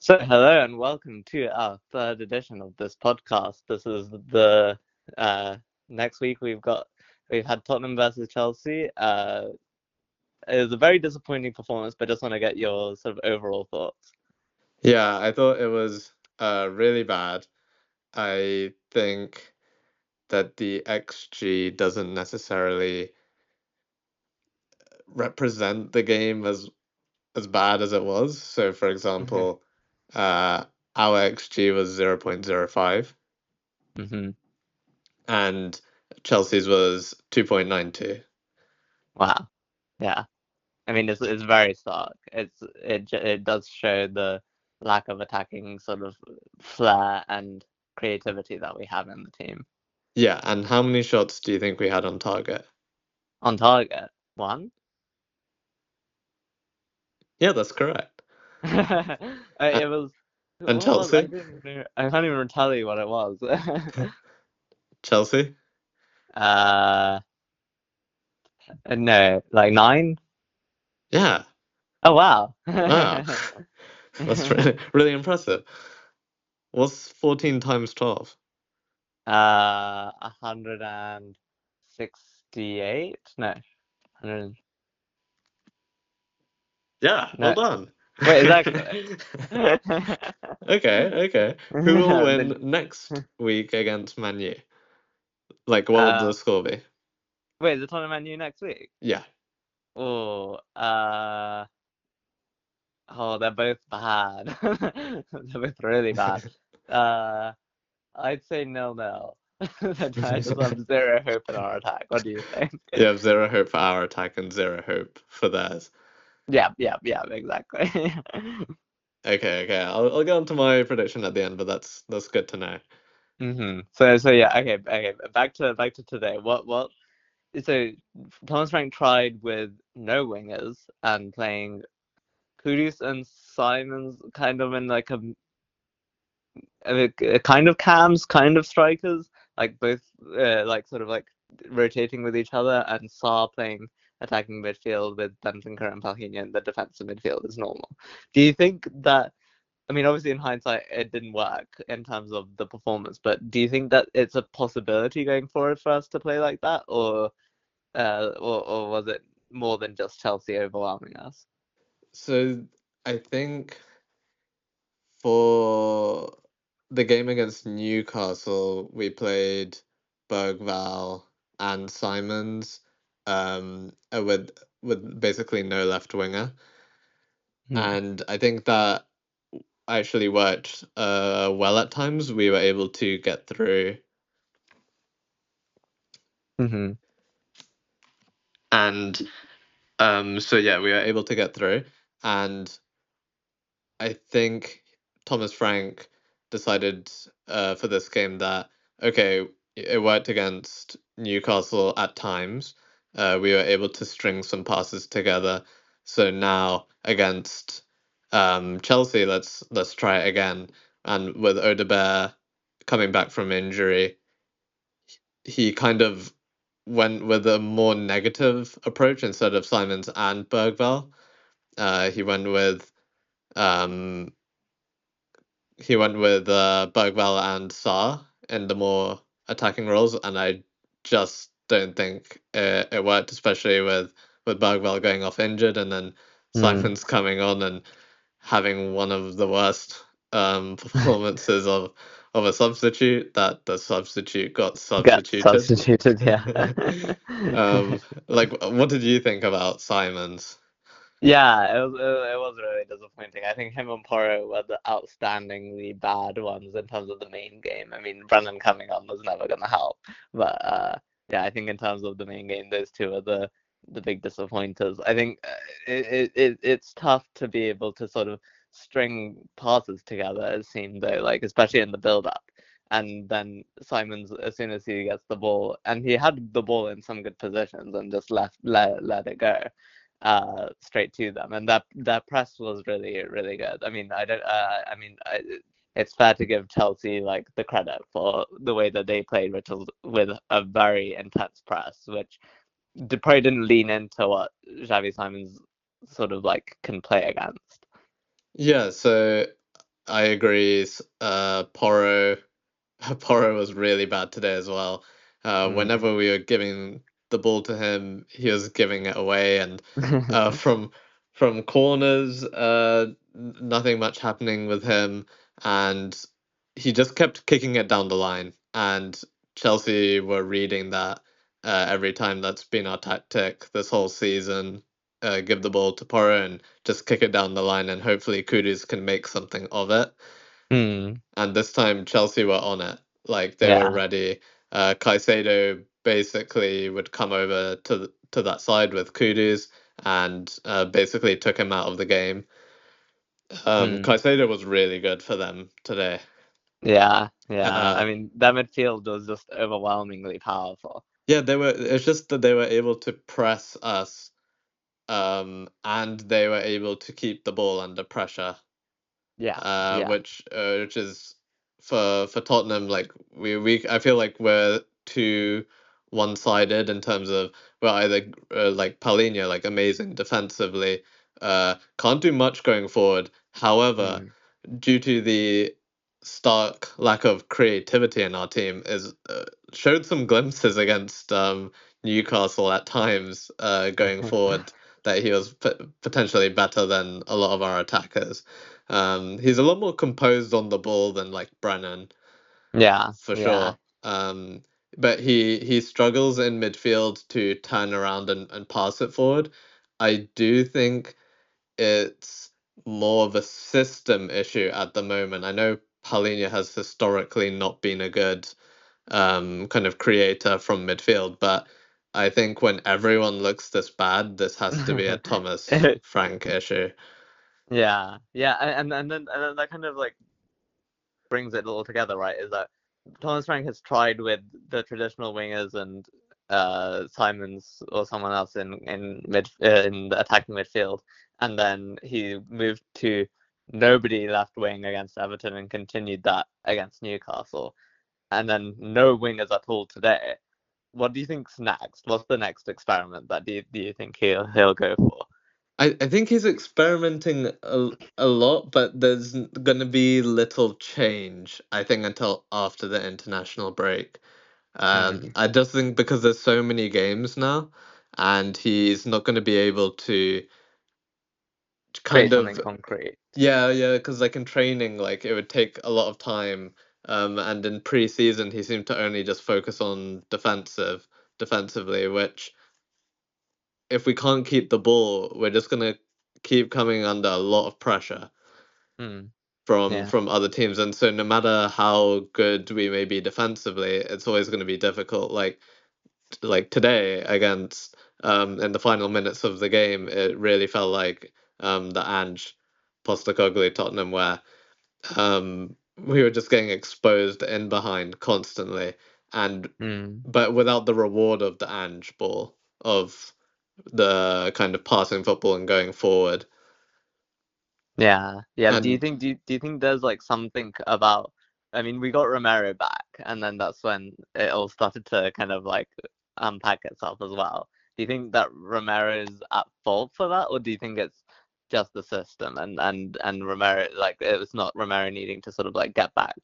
So, hello and welcome to our third edition of this podcast. This is the uh, next week we've had Tottenham versus Chelsea. It was a very disappointing performance, but just want to get your sort of overall thoughts. Yeah, I thought it was really bad. I think that the XG doesn't necessarily represent the game as bad as it was. So, for hmm example, uh, our XG was 0.05 hmm and Chelsea's was 2.92. Wow. Yeah. I mean, it's very stark. It does show the lack of attacking sort of flair and creativity that we have in the team. Yeah, and how many shots do you think we had on target? On target, one. Yeah, that's correct. Uh, It was and what was I Chelsea? didn't know, I can't even tell you what it was. Chelsea? uh no, like nine? Yeah. Oh wow. Wow. That's really really impressive. What's 14 times 12? 168? No, 100. Yeah, well No. done. Wait, is that correct? Okay, okay. Who will Did- win next week against Man U? Like, what would the uh score be? wait, is the tournament new next week? Yeah. Oh, oh, they're both bad. They're both really bad. Uh I'd say nil-nil. I just have zero hope in our attack. What do you think? You have zero hope for our attack and zero hope for theirs. Yeah, exactly. Okay, okay. I'll get on to my prediction at the end, but that's good to know. So yeah, okay. Back to today. What? So Thomas Frank tried with no wingers and playing Kudus and Simons kind of in like a kind of cams, kind of strikers, like both like sort of like rotating with each other, and Saar playing attacking midfield with Benfica and Palhinha in the defensive midfield is normal. Do you think that? I mean, obviously in hindsight, it didn't work in terms of the performance, but do you think that it's a possibility going forward for us to play like that, or was it more than just Chelsea overwhelming us? So I think for the game against Newcastle, we played Bergval and Simons, with basically no left winger, Hmm. and I think that actually worked well at times. We were able to get through, hmm and so yeah, we were able to get through, and I think Thomas Frank decided for this game that okay, it worked against Newcastle at times. We were able to string some passes together. So now against Chelsea, let's try it again. And with Odebear coming back from injury, he kind of went with a more negative approach instead of Simons and Bergvall. He went with um, Bergvall and Saar in the more attacking roles, and I just don't think it worked, especially with Bergvall going off injured and then Simon's coming on and having one of the worst performances of a substitute that the substitute got Get substituted. substituted, yeah. Like, what did you think about Simons? Yeah, it was really disappointing. I think him and Porro were the outstandingly bad ones in terms of the main game. I mean, Brennan coming on was never going to help, but yeah, I think in terms of the main game, those two are the big disappointers. I think it's tough to be able to sort of string passes together. It seemed though, like especially in the build up. And then Simons, as soon as he gets the ball, and he had the ball in some good positions, and just let it go straight to them, and that press was really good. I mean, I don't. It's fair to give Chelsea like the credit for the way that they played, which was with a very intense press, which probably didn't lean into what Xavi Simons sort of like can play against. Yeah, so I agree. Porro Porro was really bad today as well. Mm. Whenever we were giving the ball to him, he was giving it away, and from corners, nothing much happening with him, and he just kept kicking it down the line. And Chelsea were reading that every time. That's been our tactic this whole season. Give the ball to Porro and just kick it down the line, and hopefully Kudus can make something of it. Mm. And this time Chelsea were on it. Like they were Yeah. ready. Caicedo basically would come over to that side with Kudus and basically took him out of the game. Mm. Caicedo was really good for them today. Yeah. Yeah. Uh, I mean, their midfield was just overwhelmingly powerful. yeah, they were. It's just that they were able to press us, and they were able to keep the ball under pressure. Yeah. Yeah. Which is for Tottenham, like we I feel like we're too one-sided in terms of we're either like Paulinho, like amazing defensively, can't do much going forward. However, Mm. due to the stark lack of creativity in our team, is showed some glimpses against Newcastle at times going forward that he was potentially better than a lot of our attackers. He's a lot more composed on the ball than like Brennan, Yeah. for Yeah. sure. But he struggles in midfield to turn around and pass it forward. I do think it's more of a system issue at the moment. I know Paulinho has historically not been a good kind of creator from midfield, but I think when everyone looks this bad, this has to be a Thomas Frank issue. Yeah, yeah, and then that kind of like brings it all together, right? Is that Thomas Frank has tried with the traditional wingers and Simons or someone else in the attacking midfield, and then he moved to nobody left wing against Everton and continued that against Newcastle, and then no wingers at all today. What do you think's next? What's the next experiment that do you think he'll go for? I think he's experimenting a lot, but there's going to be little change, I think, until after the international break. Mm. I just think because there's so many games now, and he's not going to be able to kind Create something of, concrete. yeah, because like in training, like it would take a lot of time. And in pre-season, he seemed to only just focus on defensively, which if we can't keep the ball, we're just gonna keep coming under a lot of pressure Mm. from Yeah. from other teams. And so no matter how good we may be defensively, it's always going to be difficult. Like today against in the final minutes of the game, it really felt like the Ange Postecoglou Tottenham where we were just getting exposed in behind constantly, and Mm. but without the reward of the Ange ball of the kind of passing football and going forward. Yeah. Yeah. And Do you think there's like something about I mean, we got Romero back and then that's when it all started to kind of like unpack itself as well. Do you think that Romero is at fault for that or do you think it's just the system and Romero like it was not Romero needing to sort of like get back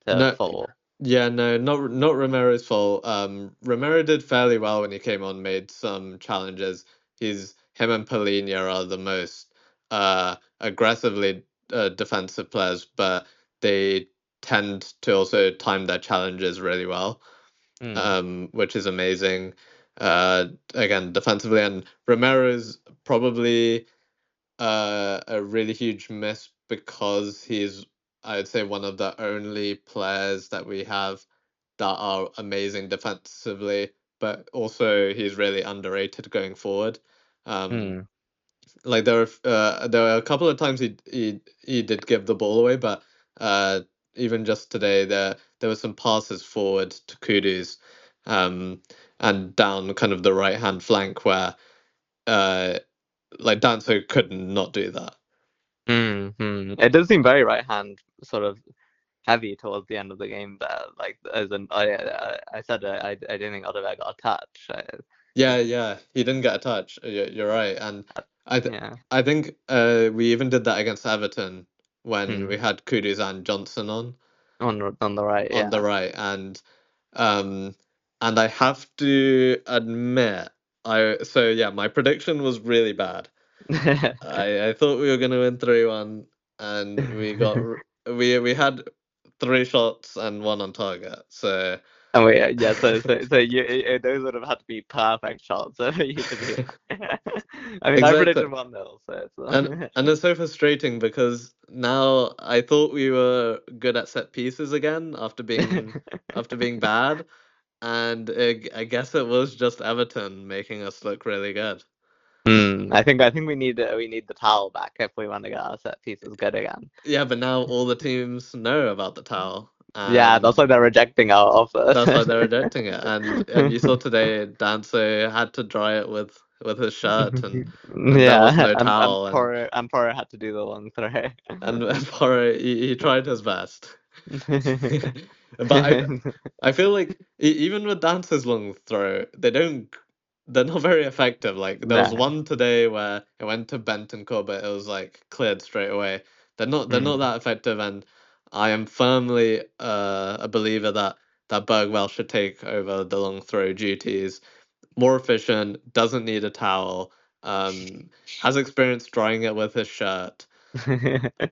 to no, full? yeah, no, not Romero's fault. Romero did fairly well when he came on, made some challenges. Him and Polina are the most aggressively defensive players, but they tend to also time their challenges really well, Mm. which is amazing. Again, defensively, and Romero's probably a really huge miss because he's, I'd say, one of the only players that we have that are amazing defensively, but also he's really underrated going forward. Um, Mm. like there were a couple of times he did give the ball away, but uh, even just today there were some passes forward to Kudus, um, and down kind of the right hand flank where uh, like Danso could not do that. Mm. It does seem very right hand sort of heavy towards the end of the game there. Like as in, I said I didn't think Odegaard got a touch. Yeah, he didn't get a touch. You're right, and I, I th yeah. I think we even did that against Everton when Hmm. we had Kudus and Johnson On the right, on the yeah. right, um, and I have to admit, my prediction was really bad. I thought we were gonna win 3-1, and we had three shots and one on target. So And we, yeah, so those would have had to be perfect shots for you to be. I mean, I exactly. predicted 1-0, so it's And it's so frustrating because now I thought we were good at set pieces again after being bad, and I guess it was just Everton making us look really good. I think we need the towel back if we want to get our set pieces good again. Yeah, but now all the teams know about the towel, Yeah, that's and why they're rejecting our that's why offer. they're rejecting it. And you saw today Danso had to dry it with his shirt, and there was Yeah, no and towel, Poro had to do the long throw. and Porro, he tried his best. But I feel like even with Dance's long throw, they're not very effective. Like there was No. one today where it went to Bentancur, but it was like cleared straight away. They're not Mm. that effective, and I am firmly a believer that Bergwell should take over the long throw duties. More efficient, doesn't need a towel, has experience drying it with his shirt.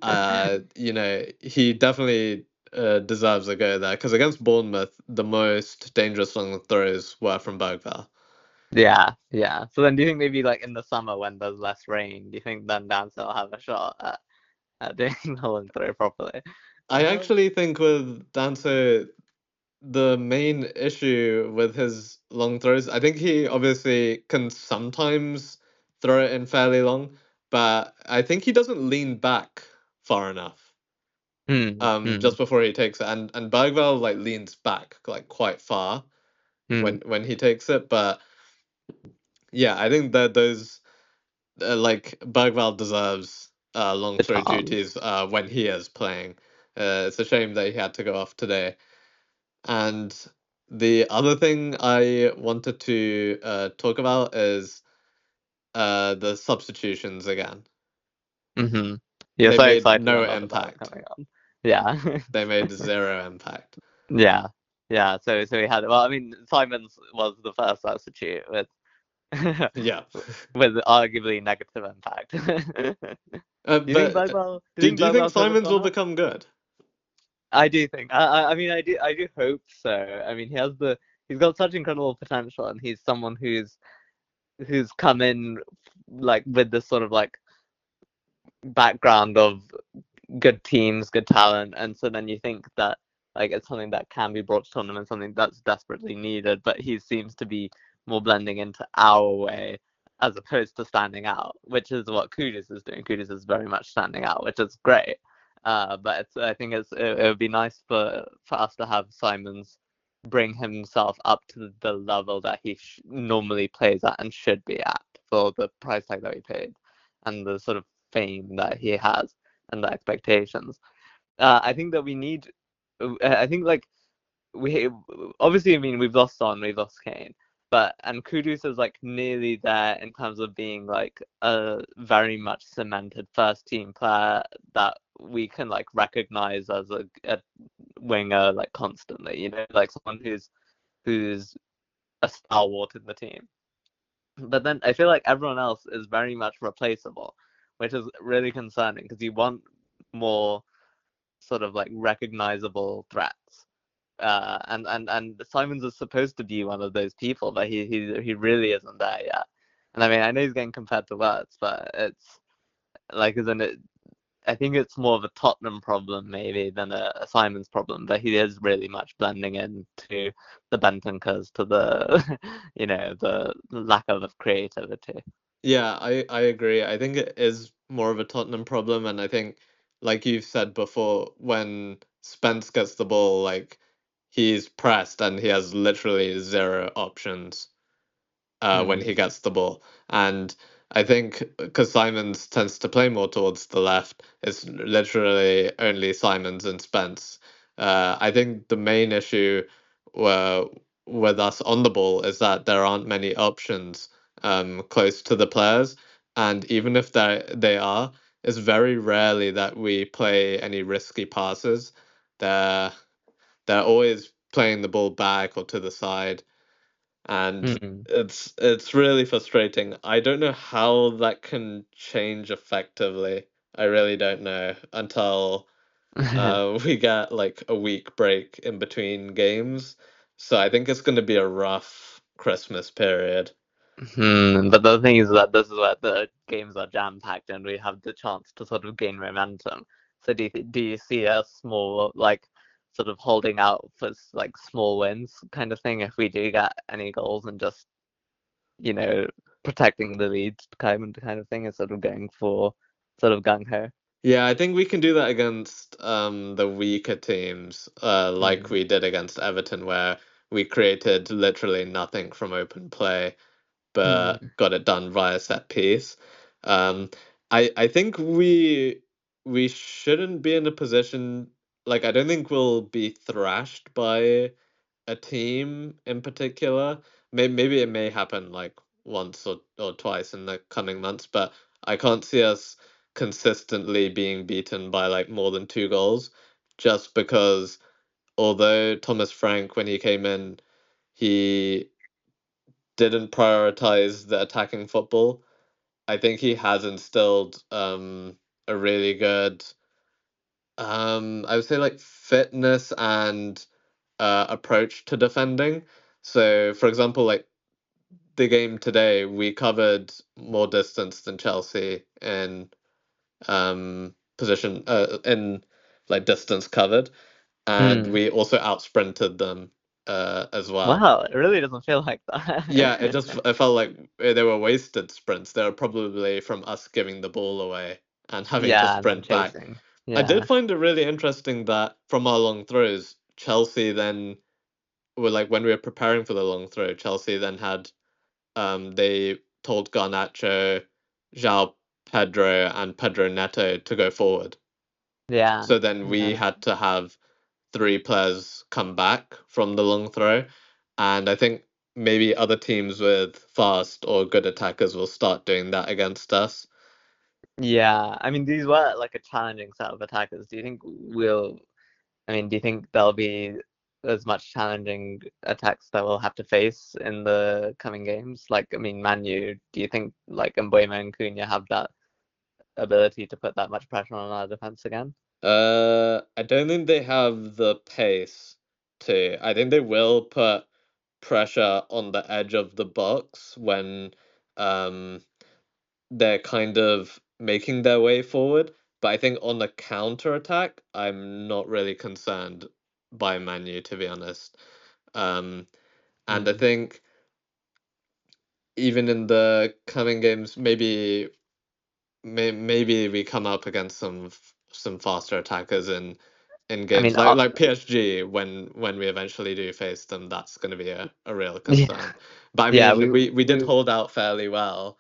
He definitely deserves a go there because against Bournemouth, the most dangerous long throws were from Bergvall. Yeah, yeah. So then, do you think maybe like in the summer when there's less rain, do you think then Dance will have a shot at doing the long throw properly? I actually think with Danso, the main issue with his long throws, I think he obviously can sometimes throw it in fairly long, but I think he doesn't lean back far enough. Hmm. Just before he takes it, and Bergvall like leans back like quite far Hmm. when he takes it, but yeah, I think that those like Bergvall deserves long The throw chance. duties when he is playing. It's a shame that he had to go off today. And the other thing I wanted to talk about is the substitutions again. Hmm. You're They so made excited no they're not about impact. coming on. Yeah. They made zero impact. Yeah. Yeah. So we had, well, I mean, Simons was the first substitute with Yeah. with arguably negative impact. Do you think But Bagwell? Do you think do you think Bagwell could have Simons gone will off? become good? I do think. I mean, I do hope so. I mean, he's got such incredible potential, and he's someone who's come in like with this sort of like background of good teams, good talent, and so then you think that like it's something that can be brought to tournament, something that's desperately needed, but he seems to be more blending into our way as opposed to standing out, which is what Kudus is doing. Kudus is very much standing out, which is great. But I think it would be nice for us to have Simons bring himself up to the level that he normally plays at and should be at for the price tag that he paid and the sort of fame that he has and the expectations. I think that we need. I think like we obviously. I mean, we've lost Kane, but and Kudus is like nearly there in terms of being like a very much cemented first team player that we can like recognize as a winger like constantly. You know, like someone who's a stalwart in the team. But then I feel like everyone else is very much replaceable, which is really concerning because you want more sort of like recognizable threats. And Simons is supposed to be one of those people, but he really isn't there yet. And I mean, I know he's getting compared to Wirtz, but it's like, isn't it? I think it's more of a Tottenham problem maybe than a Simons problem, but he is really much blending into the Bentancurs, to the the lack of creativity. Yeah, I agree. I think it is more of a Tottenham problem, and I think, like you've said before, when Spence gets the ball, like he's pressed and he has literally zero options when Hmm. he gets the ball. And I think because Simons tends to play more towards the left, it's literally only Simons and Spence. I think the main issue uh, with us on the ball is that there aren't many options close to the players, and even if they are, it's very rarely that we play any risky passes. They're they're always playing the ball back or to the side, and Mm. it's really frustrating. I don't know how that can change effectively. I really don't know until we get like a week break in between games. So I think it's going to be a rough Christmas period. But the thing is that this is where the games are jam-packed and we have the chance to sort of gain momentum. So do you see a small, like, sort of holding out for like small wins kind of thing if we do get any goals and just, you know, protecting the leads kind of thing and sort of going for sort of gung-ho? Yeah, I think we can do that against the weaker teams, like Mm. we did against Everton, where we created literally nothing from open play, but Mm. got it done via set piece. Um, I think we shouldn't be in a position like I don't think we'll be thrashed by a team in particular. Maybe it may happen like once or twice in the coming months, but I can't see us consistently being beaten by like more than 2 goals, just because although Thomas Frank, when he came in, he didn't prioritize the attacking football. I think he has instilled a really good I would say like fitness and approach to defending. So, for example, like the game today, we covered more distance than Chelsea in position in like distance covered, and Mm. we also out sprinted them as well. Wow, it really doesn't feel like Yeah, that. it felt like they were wasted sprints. They were probably from us giving the ball away and having to Yeah, and then sprint back. chasing. I did Yeah. find it really interesting that from our long throws, Chelsea then were like when we were preparing for the long throw, Chelsea then had they told Garnacho, João Pedro, and Pedro Neto to go forward. Yeah. So then we Yeah. had to have 3 players come back from the long throw. And I think maybe other teams with fast or good attackers will start doing that against us. Yeah, I mean, these were like a challenging set of attackers. Do you think there'll be as much challenging attacks that we'll have to face in the coming games? Like, I mean, Manu, do you think like Mbeumo and Cunha have that ability to put that much pressure on our defense again? I don't think they have the pace to. I think they will put pressure on the edge of the box when um they're kind of making their way forward. But I think on the counter attack, I'm not really concerned by Manu, to be honest. Um, and I Mm. think even in the coming games, maybe we come up against some faster attackers in I games mean, like PSG when we eventually do face them. That's going to be a real yeah, concern. But I yeah, mean, we did hold out fairly well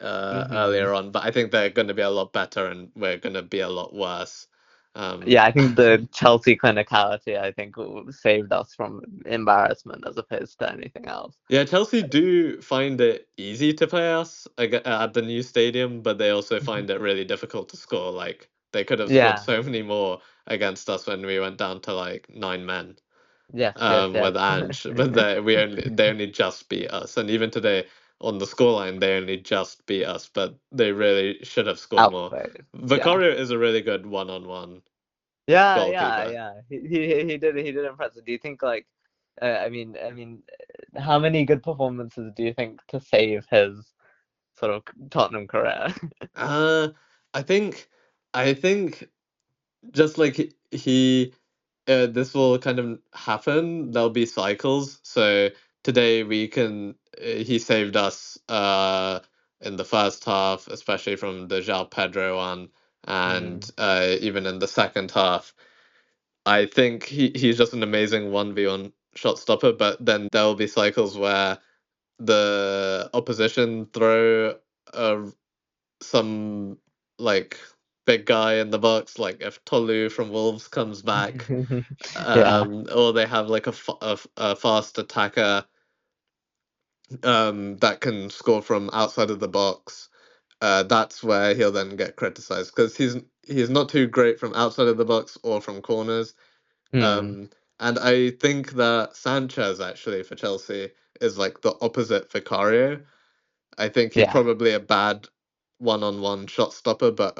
mhm. earlier on, but I think they're going to be a lot better and we're going to be a lot worse. Yeah, I think So the Chelsea clinicality, I think, saved us from embarrassment as opposed to anything else. yeah, Chelsea do find it easy to play us at the new stadium, but they also find it really difficult to score. Like they could have scored Yeah. so many more against us when we went down to like 9 men. Yes, yes, yes. With Ange, but they only just beat us, and even today on the scoreline they only just beat us, but they really should have scored more. Outplayed. Yeah. Vicario is a really good one-on-one Yeah, yeah, goalkeeper. yeah. He did impress. Do you think like how many good performances do you think to save his sort of Tottenham career? Uh, I think I think just like he this will kind of happen. There'll be cycles. So today we can he saved us in the first half, especially from the João Pedro one, and Mm. even in the second half. I think he's just an amazing 1v1 shot stopper, but then there will be cycles where the opposition throw uh, some like big guy in the box, like if Tolu from Wolves comes back, Yeah. or they have like a fast attacker that can score from outside of the box. that's where he'll then get criticized because he's not too great from outside of the box or from corners. Hmm. And I think that Sanchez actually for Chelsea is like the opposite Vicario. I think he's Yeah. probably a bad one-on-one shot stopper, but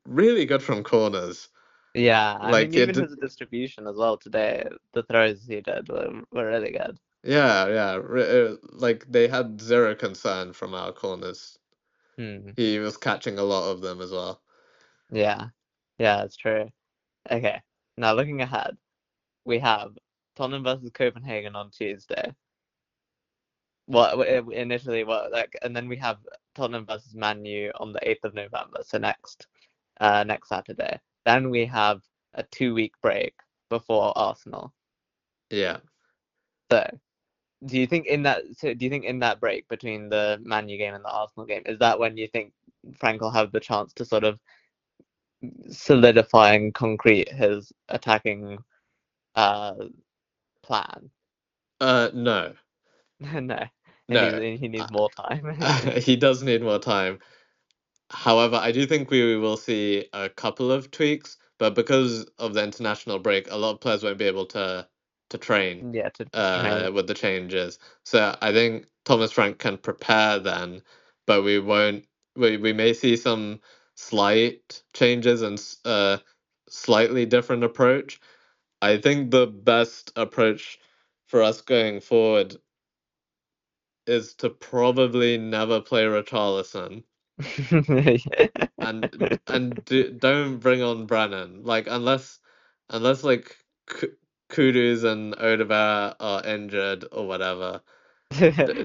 really good from corners. Yeah. I mean, Like even it, his distribution as well today, the throws he did were really good. yeah, yeah. Like they had zero concern from our corners. Hmm. He was catching a lot of them as well. Yeah. Yeah, it's true. Okay. Now looking ahead, we have Tottenham versus Copenhagen on Tuesday. Initially what like, and then we have Tottenham versus Man U on the 8th of November, so next Saturday. Then we have a 2 week break before Arsenal. Yeah. So do you think in that break between the Man U game and the Arsenal game, is that when you think Frank will have the chance to sort of solidify and concrete his attacking uh plan? No, No. no. He Uh, needs more time. he does need more time. However, I do think we will see a couple of tweaks, but because of the international break, a lot of players won't be able to train Yeah, to train. with the changes. So I think Thomas Frank can prepare then, but we won't. We may see some slight changes and slightly different approach. I think the best approach for us going forward is to probably never play Richarlison and don't bring on Brennan. Like unless like Kudus and Odegaard are injured or whatever.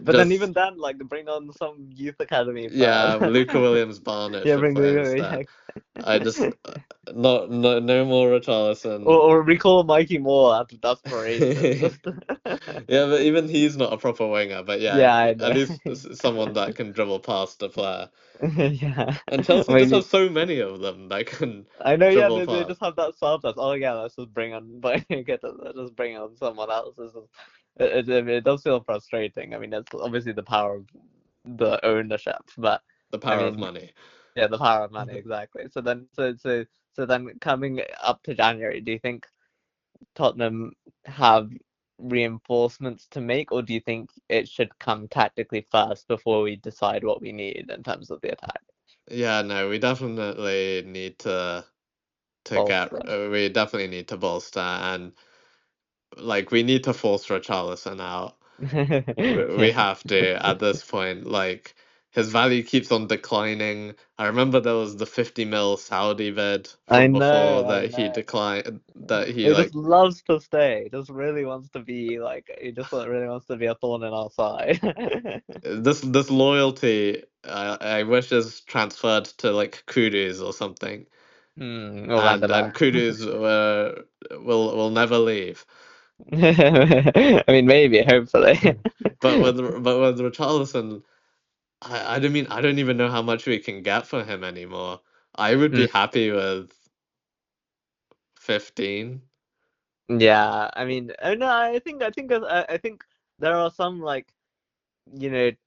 But then Just even then, like bring on some youth academy players. yeah, Luca Williams Barnett Yeah, should bring play yeah. instead. I just not no more or, Richarlison. or recall Mikey Moore out of desperation. Yeah, Just but even he's not a proper winger. But yeah, yeah, I at know. least someone that can dribble past a player. Yeah, And I Chelsea just mean, have so many of them that can I know. Yeah, dribble they past. just have that surplus. Oh yeah, let's just bring on, but let's just bring on someone else. It does feel frustrating. I mean, it's obviously the power of the ownership, but The I power of mean, money. yeah, the power of money, exactly. So then coming up to January, do you think Tottenham have reinforcements to make, or do you think it should come tactically first before we decide what we need in terms of the attack? Yeah, no, we definitely need to get Bolster. we definitely need to bolster and like we need to force Richarlison out. We Yeah. have to at this point. Like his value keeps on declining. I remember there was the 50 mil Saudi bid I from before know, I that he know. declined that he He just like loves to stay. He just really wants to be like. He just really wants to be a thorn in our side. this loyalty I wish is transferred to like Kudus or something. Or And Vanderlei. Kudus will never leave. I mean, maybe, hopefully. But with Richarlison, I don't even know how much we can get for him anymore. I would be Hmm. happy with 15. Yeah, I mean, no, I think there are some like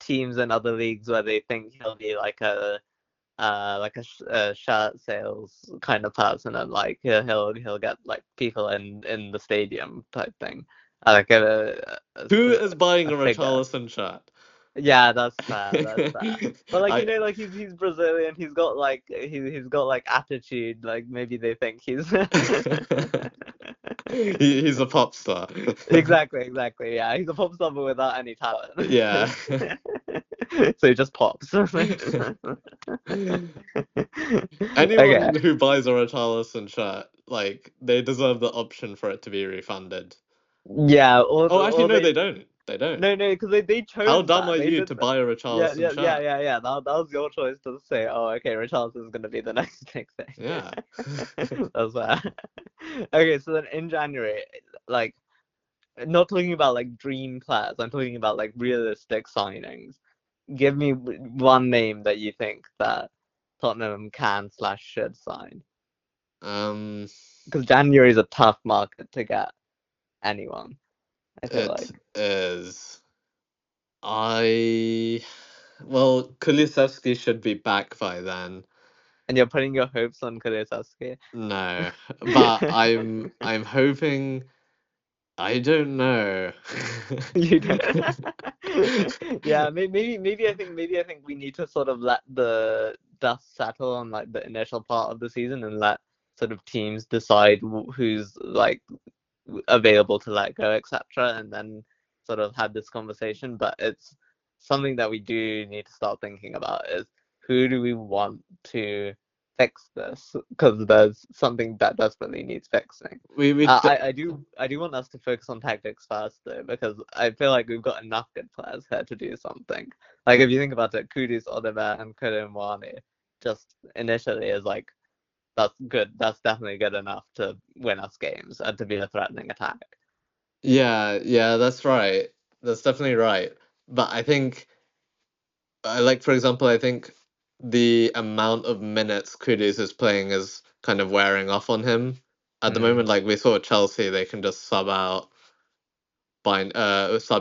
teams in other leagues where they think he'll be like a shirt sales kind of person, and like he'll get like people in the stadium type thing, like Who is buying a a figure. Richarlison shirt? Yeah, that's fair. That's fair. But like I like he's Brazilian. He's got like attitude. Like maybe they think he's he's a pop star. exactly. Yeah, he's a pop star but without any talent. Yeah. So he just pops. Okay. Anyone who buys a Richarlison shirt, like they deserve the option for it to be refunded. Yeah, or Oh, actually, or no, they they don't. They don't. no, because they How chose dumb are that. They you did to that. buy a Yeah, Richarlison yeah, yeah, shirt? yeah, yeah. That was your choice to say, oh, okay, Richarlison is gonna be the next big thing. Yeah. That's fair. Okay, so then in January, like not talking about like dream players, I'm talking about like realistic signings. Give me one name that you think that Tottenham can/should sign, Um, because January is a tough market to get anyone. I feel it like. is. I Well, Kulusevski should be back by then. And you're putting your hopes on Kulusevski. No, but I'm hoping. I don't know. You don't. Yeah, maybe I think we need to sort of let the dust settle on like the initial part of the season and let sort of teams decide who's like available to let go, etc., and then sort of had this conversation. But it's something that we do need to start thinking about is who do we want to fix this? Because there's something that desperately needs fixing. we I do want us to focus on tactics first though, because I feel like we've got enough good players here to do something. Like if you think about it, Kudus, Odebe, and Kodemwani just initially is like that's good. That's definitely good enough to win us games and to be a threatening attack. yeah, that's right. That's definitely right. But I think, like for example, I think the amount of minutes Kudus is playing is kind of wearing off on him at the Mm. moment. Like we saw at Chelsea, they can just sub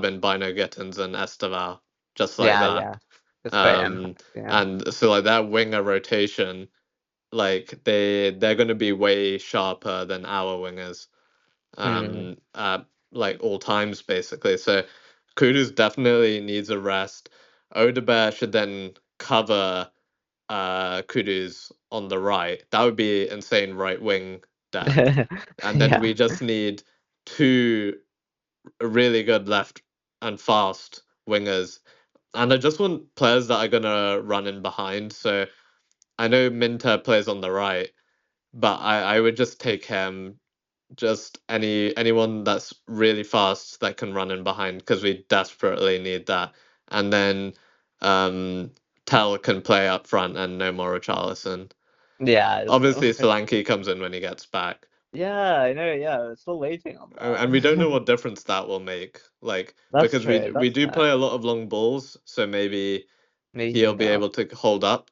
in Bino Gittins and Esteval just like Yeah, that. yeah. It's quite Um, impact, yeah. and so like that winger rotation, like they're going to be way sharper than our wingers, Mm. at like all times basically. So Kudus definitely needs a rest. Odebear should then cover Kudus on the right. That would be insane right wing depth. And then Yeah. we just need two really good left and fast wingers. And I just want players that are gonna run in behind. So I know Minter plays on the right, but I would just take him. Just anyone that's really fast that can run in behind because we desperately need that. And then Tell can play up front and no more Richarlison. Yeah, Obviously, Solanke comes in when he gets back. yeah, I know, yeah. We're still waiting on And we don't know that. what difference that will make. Like That's because true, we that's do fair. play a lot of long balls, so maybe Maybe he he'll can be go. able to hold up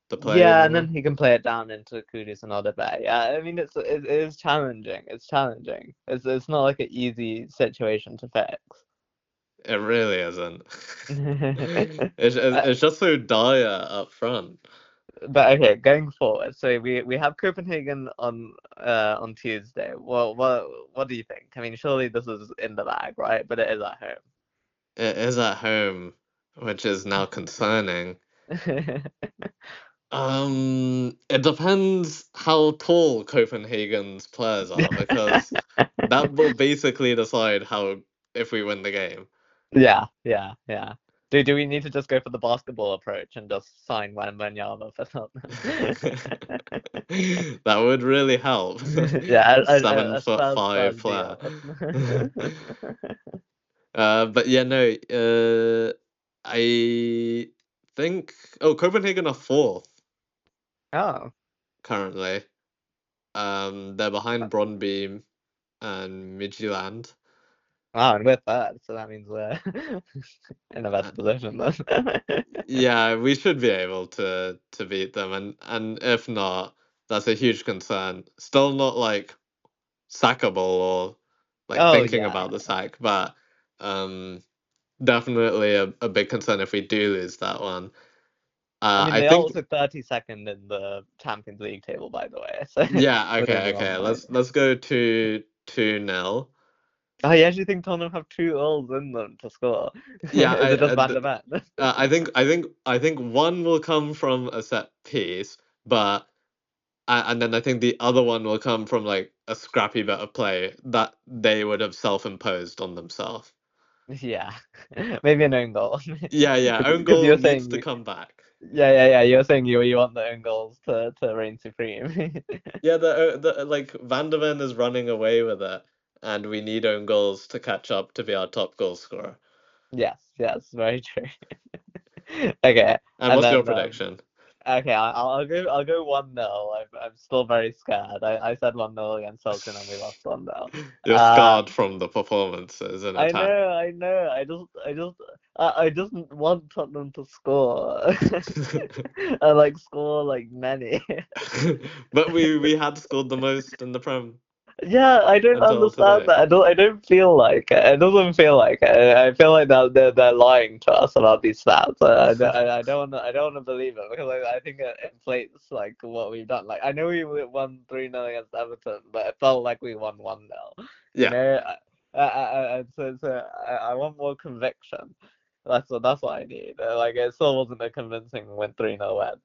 the play Yeah, and then more. he can play it down into Kudus and Odebe. Yeah, I mean it is challenging. It's challenging. It's not like an easy situation to fix. It really isn't. Uh, It's just so dire up front. but okay, going forward, so we have Copenhagen on Tuesday. Well, what do you think? I mean, surely this is in the bag, right? But it is at It is at home, which is now concerning. home. It depends how tall Copenhagen's players are, because that will basically decide how if we win the game. Yeah, yeah, yeah. Do we need to just go for the basketball approach and just sign Wembanyama for Tottenham? That would really help. Yeah, Seven a foot Spurs five Spurs player. deal. But yeah, no. I think. Oh, Copenhagen are fourth Oh, currently. They're behind Brøndby and Midtjylland. wow, and we're third, so that means we're in a better Uh, position then. yeah, we should be able to beat them, and if not, that's a huge concern. Still not like sackable or like Oh thinking yeah, about the sack, but um, definitely a big concern if we do lose that one. I mean I they are think also 32nd in the Champions League table, by the way, so yeah, with okay, only one okay. point. Let's go to 2-0. I actually think Tottenham have two goals in them to score. Yeah, Is it just Van der Ven? I think one will come from a set piece, but and then I think the other one will come from like a scrappy bit of play that they would have self-imposed on themselves. Yeah, maybe an own goal. Yeah, own Because goal you're needs saying to come back. yeah. You're saying you want the own goals to reign supreme. Yeah, the like Van de Ven is running away with it, and we need own goals to catch up to be our top goal scorer. Yes, very true. Okay, And and what's your then prediction? okay, I'll go 1-0. I'm still very scared. I said 1-0 against Celtic and we lost 1-0. You're Uh, scarred from the performances in I attack. know, I know. I just want Tottenham to score. I like score like many. But we had scored the most in the Prem. Yeah, I don't until understand today. that. I don't feel like it. It doesn't feel like it. I feel like that they're lying to us about these stats. I don't want to believe it because I think it inflates like what we've done. Like I know we won 3-0 against Everton, but it felt like we won 1-0. You Yeah. know, I want more conviction. That's what I need. Like it still wasn't a convincing win 3-0 win.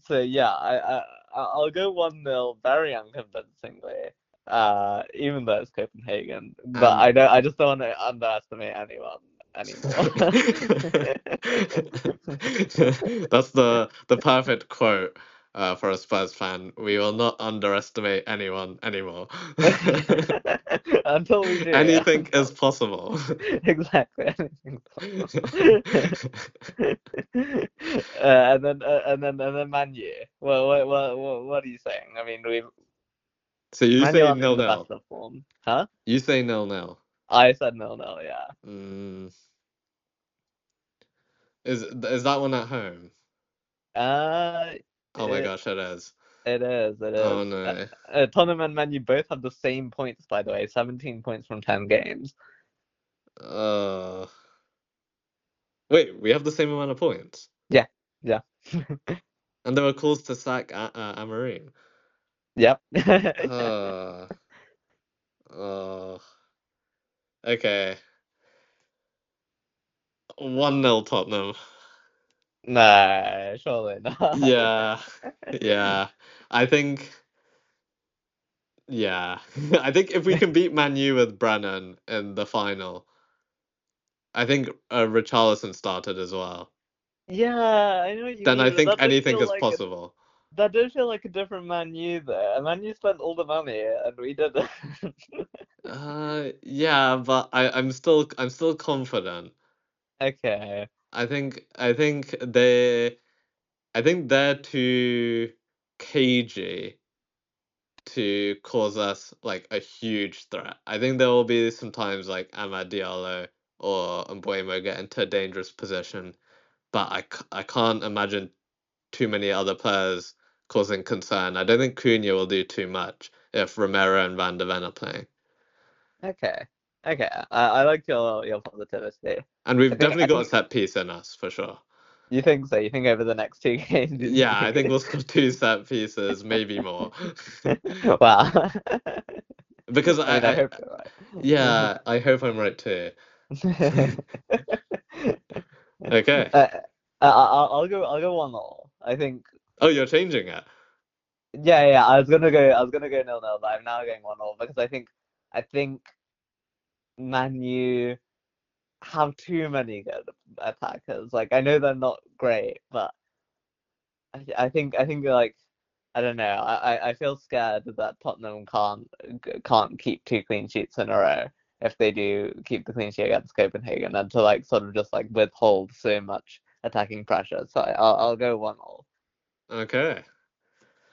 So yeah, I'll go 1-0 very unconvincingly. Even though it's Copenhagen, but And I just don't want to underestimate anyone anymore. that's the perfect quote for a Spurs fan. We will not underestimate anyone anymore. Until we do, yeah. Anything is possible. Exactly, anything's possible. And then Man U. What are you saying? I mean, we So you Man U say aren't in nil the best nil. of form, huh? You say nil nil. I said 0-0, yeah. Mm, is that one at home? Uh, Oh my it gosh, it is. it is, it Oh is. no. Tottenham and Man U both have the same points, by the way, 17 points from 10 games. Uh, wait, we have the same amount of points, Yeah, yeah, and there were calls to sack Amorim. yep. Uh, uh, okay. 1-0 Tottenham. No, surely not. Yeah, yeah. I think, yeah. I think if we can beat Man U with Brennan in the final, I think Richarlison started as well. Yeah, I know what you Then I mean, but think anything is possible. that does feel like a different Man U there. Man U spent all the money and we didn't. Yeah, but I'm still confident. Okay, I think they're too cagey to cause us like a huge threat. I think there will be some times like Amad Diallo or Mbuemo get into a dangerous position, but I can't imagine too many other players causing concern. I don't think Cunha will do too much if Romero and Van de Ven are playing. okay, okay. I like your positivity. And I we've think definitely I got a think set piece in us for sure. you think so. You think over the next two games, Yeah, I think we'll score two set pieces, maybe more. wow. Because I mean, I hope you're right. yeah, I hope I'm right too. Okay. uh, I'll go 1-0. I think Oh, you're changing it. yeah. I was gonna go 0-0, but I'm now going 1-0 because I think Man U have too many good attackers. Like I know they're not great, but I think like I don't know. I feel scared that Tottenham can't keep two clean sheets in a row if they do keep the clean sheet against Copenhagen and to like sort of just like withhold so much attacking pressure. So I'll go 1-0. Okay.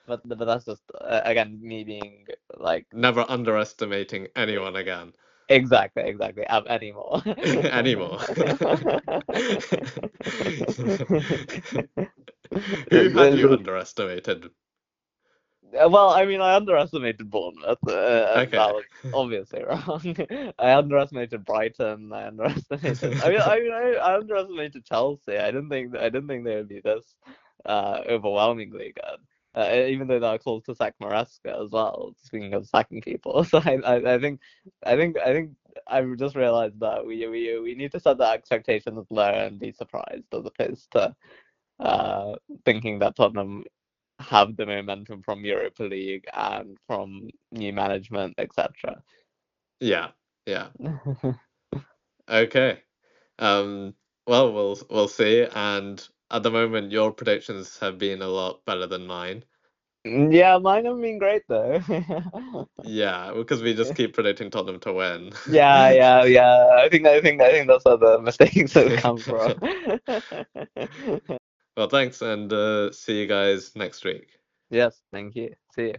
But that's just again me being like Never underestimating anyone again. exactly anymore. Anymore. Who had you underestimated? Well, I mean, I underestimated Bournemouth, and that Okay. was obviously wrong. I underestimated Brighton. I underestimated. I underestimated Chelsea. I didn't think they would be this overwhelmingly good. Even though they are close to sack Maresca as well. Speaking of sacking people, so I think I've just realized that we need to set the expectations low and be surprised as opposed to uh thinking that Tottenham have the momentum from Europa League and from new management, etc. Yeah. Yeah. Okay. Well, we'll see. And at the moment, your predictions have been a lot better than mine. Yeah, mine have been great though. Yeah, because we just keep predicting Tottenham to win. Yeah. I think that's where the mistakes have come from. Well, thanks, and see you guys next week. Yes, thank you. See you.